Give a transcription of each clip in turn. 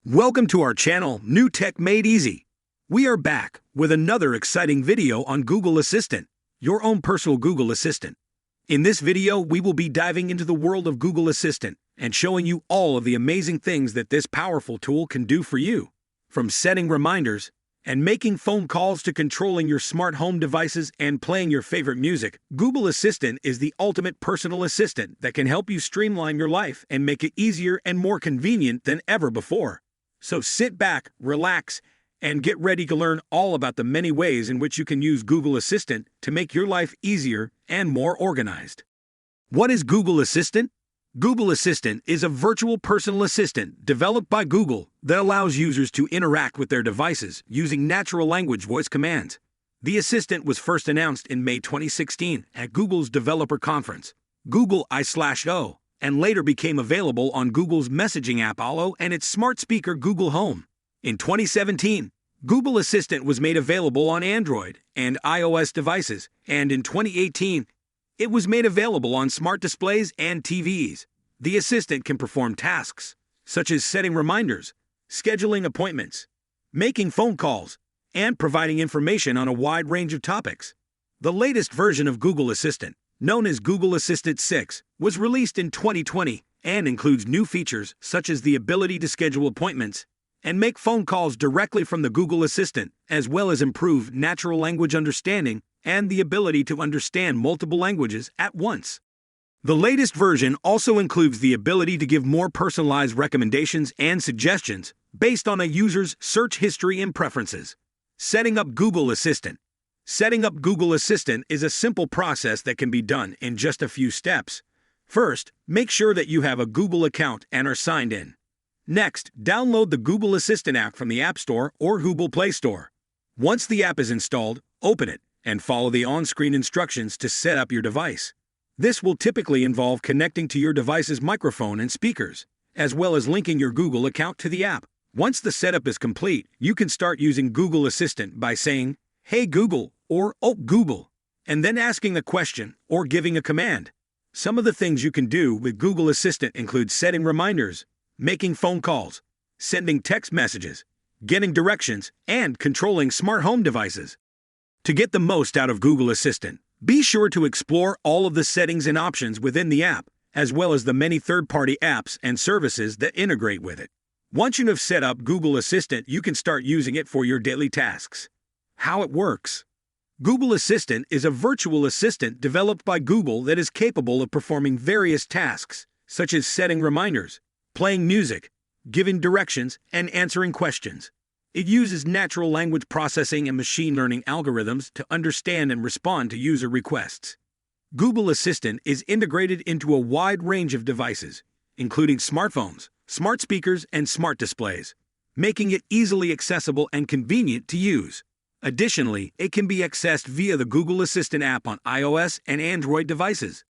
Welcome to our channel, New Tech Made Easy. We are back with another exciting video on Google Assistant, your own personal Google Assistant. In this video, we will be diving into the world of Google Assistant and showing you all of the amazing things that this powerful tool can do for you. From setting reminders and making phone calls to controlling your smart home devices and playing your favorite music, Google Assistant is the ultimate personal assistant that can help you streamline your life and make it easier and more convenient than ever before. So sit back, relax, and get ready to learn all about the many ways in which you can use Google Assistant to make your life easier and more organized. What is Google Assistant? Google Assistant is a virtual personal assistant developed by Google that allows users to interact with their devices using natural language voice commands. The assistant was first announced in May 2016 at Google's developer conference, Google I/O, and later became available on Google's messaging app Allo and its smart speaker Google Home. In 2017, Google Assistant was made available on Android and iOS devices, and in 2018, it was made available on smart displays and TVs. The assistant can perform tasks such as setting reminders, scheduling appointments, making phone calls, and providing information on a wide range of topics. The latest version of Google Assistant, known as Google Assistant 6, was released in 2020 and includes new features such as the ability to schedule appointments and make phone calls directly from the Google Assistant, as well as improved natural language understanding and the ability to understand multiple languages at once. The latest version also includes the ability to give more personalized recommendations and suggestions based on a user's search history and preferences. Setting up Google Assistant. Setting up Google Assistant is a simple process that can be done in just a few steps. First, make sure that you have a Google account and are signed in. Next, download the Google Assistant app from the App Store or Google Play Store. Once the app is installed, open it and follow the on-screen instructions to set up your device. This will typically involve connecting to your device's microphone and speakers, as well as linking your Google account to the app. Once the setup is complete, you can start using Google Assistant by saying, "Hey Google," or "Oh Google," and then asking a question or giving a command. Some of the things you can do with Google Assistant include setting reminders, making phone calls, sending text messages, getting directions, and controlling smart home devices. To get the most out of Google Assistant, be sure to explore all of the settings and options within the app, as well as the many third-party apps and services that integrate with it. Once you have set up Google Assistant, you can start using it for your daily tasks. How it works. Google Assistant is a virtual assistant developed by Google that is capable of performing various tasks, such as setting reminders, playing music, giving directions, and answering questions. It uses natural language processing and machine learning algorithms to understand and respond to user requests. Google Assistant is integrated into a wide range of devices, including smartphones, smart speakers, and smart displays, making it easily accessible and convenient to use. Additionally, it can be accessed via the Google Assistant app on iOS and Android devices.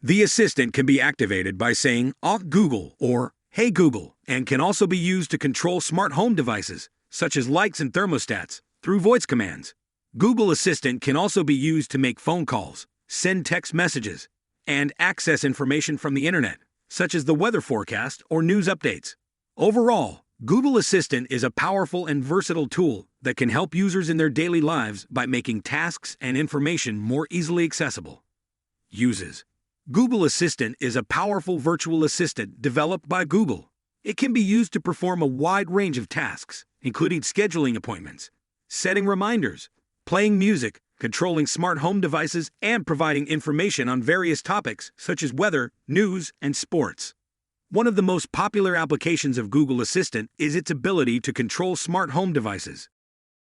The assistant can be activated by saying, "Oh Google," or "Hey Google," and can also be used to control smart home devices, such as lights and thermostats, through voice commands. Google Assistant can also be used to make phone calls, send text messages, and access information from the internet, such as the weather forecast or news updates. Overall, Google Assistant is a powerful and versatile tool that can help users in their daily lives by making tasks and information more easily accessible. Uses. Google Assistant is a powerful virtual assistant developed by Google. It can be used to perform a wide range of tasks, including scheduling appointments, setting reminders, playing music, controlling smart home devices, and providing information on various topics such as weather, news, and sports. One of the most popular applications of Google Assistant is its ability to control smart home devices.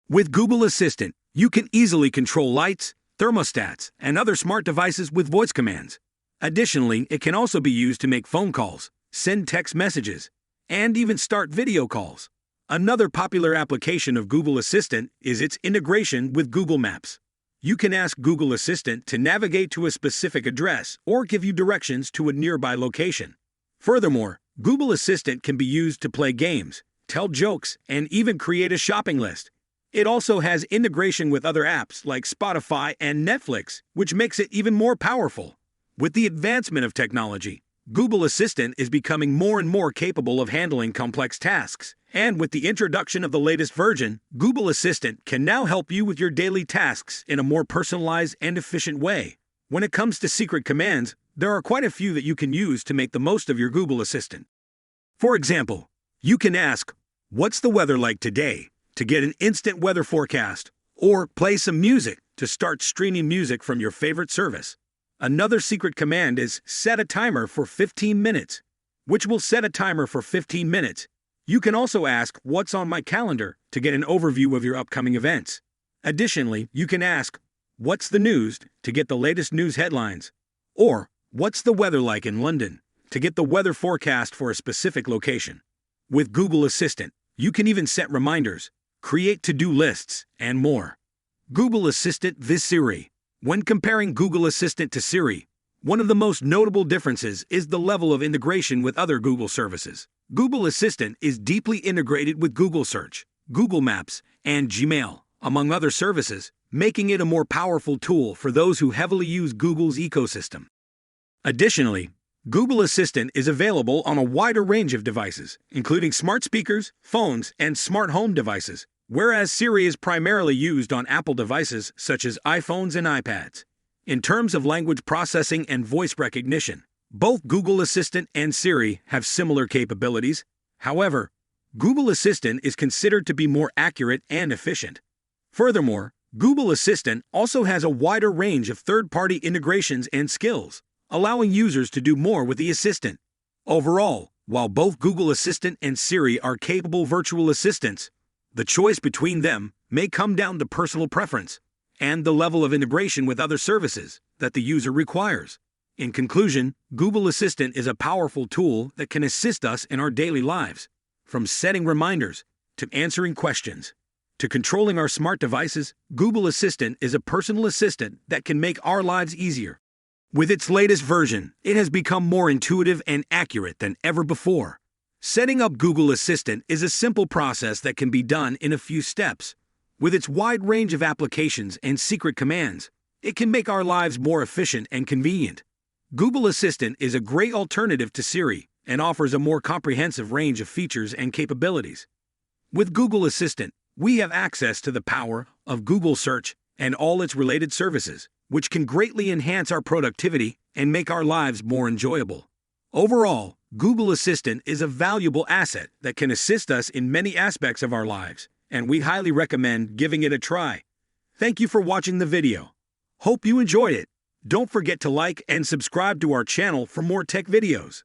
With Google Assistant, you can easily control lights, thermostats, and other smart devices with voice commands. Additionally, it can also be used to make phone calls, send text messages, and even start video calls. Another popular application of Google Assistant is its integration with Google Maps. You can ask Google Assistant to navigate to a specific address or give you directions to a nearby location. Furthermore, Google Assistant can be used to play games, tell jokes, and even create a shopping list. It also has integration with other apps like Spotify and Netflix, which makes it even more powerful. With the advancement of technology, Google Assistant is becoming more and more capable of handling complex tasks And with the introduction of the latest version, Google Assistant can now help you with your daily tasks in a more personalized and efficient way. When it comes to secret commands, there are quite a few that you can use to make the most of your Google Assistant. For example, you can ask, "What's the weather like today?" to get an instant weather forecast, or play some music to start streaming music from your favorite service. Another secret command is set a timer for 15 minutes, which will set a timer for 15 minutes. You can also ask, "What's on my calendar?" to get an overview of your upcoming events. Additionally, you can ask, "What's the news?" to get the latest news headlines, or "What's the weather like in London?" to get the weather forecast for a specific location. With Google Assistant, you can even set reminders, create to-do lists, and more. Google Assistant vs. Siri. When comparing Google Assistant to Siri, one of the most notable differences is the level of integration with other Google services. Google Assistant is deeply integrated with Google Search, Google Maps, and Gmail, among other services, making it a more powerful tool for those who heavily use Google's ecosystem. Additionally, Google Assistant is available on a wider range of devices, including smart speakers, phones, and smart home devices, whereas Siri is primarily used on Apple devices such as iPhones and iPads. In terms of language processing and voice recognition, both Google Assistant and Siri have similar capabilities. However, Google Assistant is considered to be more accurate and efficient. Furthermore, Google Assistant also has a wider range of third-party integrations and skills, allowing users to do more with the assistant. Overall, while both Google Assistant and Siri are capable virtual assistants, the choice between them may come down to personal preference and the level of integration with other services that the user requires. In conclusion, Google Assistant is a powerful tool that can assist us in our daily lives, from setting reminders to answering questions to controlling our smart devices. Google Assistant is a personal assistant that can make our lives easier. With its latest version, it has become more intuitive and accurate than ever before. Setting up Google Assistant is a simple process that can be done in a few steps. With its wide range of applications and secret commands, it can make our lives more efficient and convenient. Google Assistant is a great alternative to Siri and offers a more comprehensive range of features and capabilities. With Google Assistant, we have access to the power of Google Search and all its related services, which can greatly enhance our productivity and make our lives more enjoyable. Overall, Google Assistant is a valuable asset that can assist us in many aspects of our lives, and we highly recommend giving it a try. Thank you for watching the video. Hope you enjoyed it. Don't forget to like and subscribe to our channel for more tech videos.